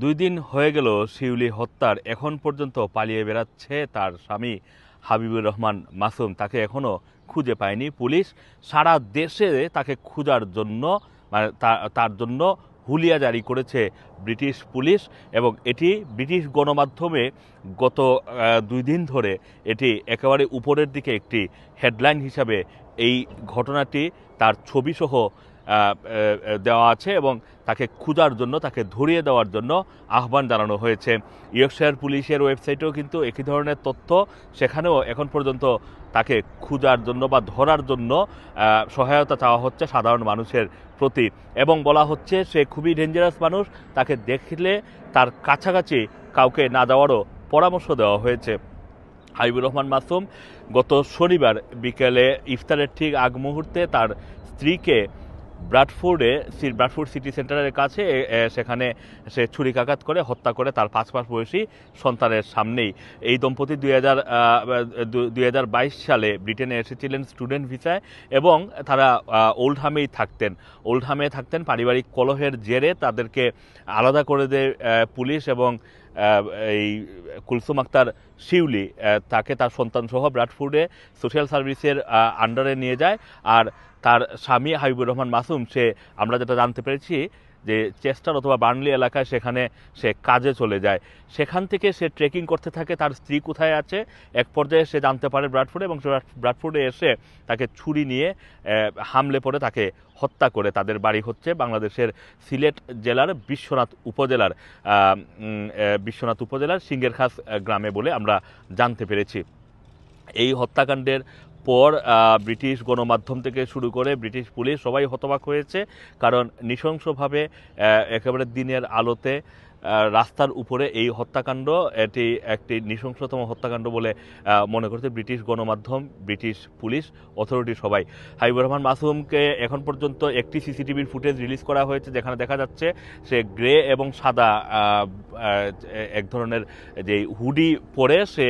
2 দিন হয়ে গেল শিউলি হত্যার, এখন পর্যন্ত পালিয়ে বেড়াচ্ছে তার স্বামী হাবিবুর রহমান মাসুম। তাকে এখনো খুঁজে পায়নি পুলিশ। সারা দেশে তাকে খোঁজার জন্য তার জন্য হুলিয়া জারি করেছে ব্রিটিশ পুলিশ, এবং এটি ব্রিটিশ গণমাধ্যমে গত 2 দিন ধরে এটি একেবারে উপরের দিকে একটি হেডলাইন হিসাবে এই ঘটনাটি তার ছবিসহ দেওয়া আছে, এবং তাকে খোঁজার জন্য, তাকে ধরিয়ে দেওয়ার জন্য আহ্বান জানানো হয়েছে। ইয়র্কশায়ার পুলিশের ওয়েবসাইটেও কিন্তু একই ধরনের তথ্য, সেখানেও এখন পর্যন্ত তাকে খোঁজার জন্য বা ধরার জন্য সহায়তা চাওয়া হচ্ছে সাধারণ মানুষের প্রতি, এবং বলা হচ্ছে সে খুবই ডেঞ্জারাস মানুষ, তাকে দেখলে তার কাছাকাছি কাউকে না যাওয়ারও পরামর্শ দেওয়া হয়েছে। হাবিবুর রহমান মাসুম গত শনিবার বিকেলে ইফতারের ঠিক আগ মুহূর্তে তার স্ত্রীকে ব্রাডফোর্ড সিটি সেন্টারের কাছে সেখানে সে ছুরিকাঘাত করে হত্যা করে তার 5 মাস বয়সী সন্তানের সামনেই। এই দম্পতি 2022 সালে ব্রিটেনে এসেছিলেন স্টুডেন্ট ভিসায়, এবং তারা ওল্ডহামেই থাকতেন। পারিবারিক কলহের জেরে তাদেরকে আলাদা করে দেয় পুলিশ, এবং এই কুলসুম আক্তার শিউলি তাকে তার সন্তানসহ ব্রাডফোর্ডে সোশ্যাল সার্ভিসের আন্ডারে নিয়ে যায়। আর তার স্বামী হাবিবুর রহমান মাসুম, আমরা যেটা জানতে পেরেছি যে চেস্টার অথবা বার্নলি এলাকায় সেখানে সে কাজে চলে যায়। সেখান থেকে সে ট্রেকিং করতে থাকে তার স্ত্রী কোথায় আছে। এক পর্যায়ে সে জানতে পারে ব্রাডফোর্ডে, এবং ব্রাডফোর্ডে এসে তাকে ছুরি নিয়ে হামলে পড়ে তাকে হত্যা করে। তাদের বাড়ি হচ্ছে বাংলাদেশের সিলেট জেলার বিশ্বনাথ উপজেলার সিঙ্গেরখাস গ্রামে বলে আমরা জানতে পেরেছি। এই হত্যাকাণ্ডের পর ব্রিটিশ গণমাধ্যম থেকে শুরু করে ব্রিটিশ পুলিশ সবাই হতবাক হয়েছে, কারণ নৃশংসভাবে একেবারে দিনের আলোতে রাস্তার উপরে এই হত্যাকাণ্ড, এটি একটি নৃশংসতম হত্যাকাণ্ড বলে মনে করছে ব্রিটিশ গণমাধ্যম, ব্রিটিশ পুলিশ অথরিটি সবাই। হাবিবুর রহমান মাসুমকে এখন পর্যন্ত একটি সিসিটিভির ফুটেজ রিলিজ করা হয়েছে, যেখানে দেখা যাচ্ছে সে গ্রে এবং সাদা এক ধরনের যে হুডি পরে সে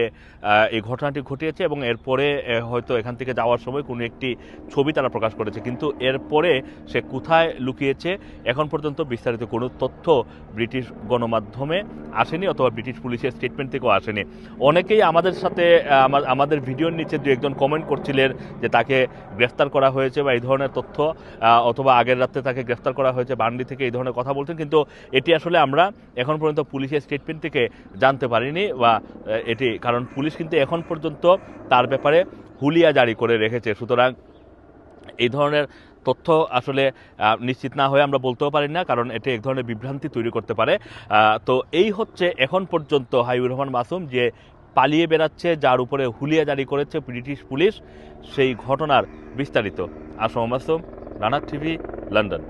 এই ঘটনাটি ঘটিয়েছে, এবং এরপরে হয়তো এখান থেকে যাওয়ার সময় কোনো একটি ছবি তারা প্রকাশ করেছে, কিন্তু এরপরে সে কোথায় লুকিয়েছে এখন পর্যন্ত বিস্তারিত কোনো তথ্য ব্রিটিশ গণমাধ্যমে আসেনি, অথবা ব্রিটিশ পুলিশের স্টেটমেন্ট থেকেও আসেনি। অনেকেই আমাদের সাথে আমাদের ভিডিওর নিচে 2-1 কমেন্ট করছিলেন যে তাকে গ্রেফতার করা হয়েছে বা এই ধরনের তথ্য, অথবা আগের রাতে তাকে গ্রেফতার করা হয়েছে বার্নলি থেকে, এই ধরনের কথা বলছেন, কিন্তু এটি আসলে আমরা এখন পর্যন্ত পুলিশের স্টেটমেন্ট থেকে জানতে পারিনি, বা এটি কারণ পুলিশ কিন্তু এখন পর্যন্ত তার ব্যাপারে হুলিয়া জারি করে রেখেছে। সুতরাং এই ধরনের তথ্য আসলে নিশ্চিত না হয়ে আমরা বলতেও পারি না, কারণ এটি এক ধরনের বিভ্রান্তি তৈরি করতে পারে। তো এই হচ্ছে এখন পর্যন্ত হাবিবুর রহমান মাসুম যে পালিয়ে বেড়াচ্ছে, যার উপরে হুলিয়া জারি করেছে ব্রিটিশ পুলিশ, সেই ঘটনার বিস্তারিত। Assam Masum, Rana TV, London.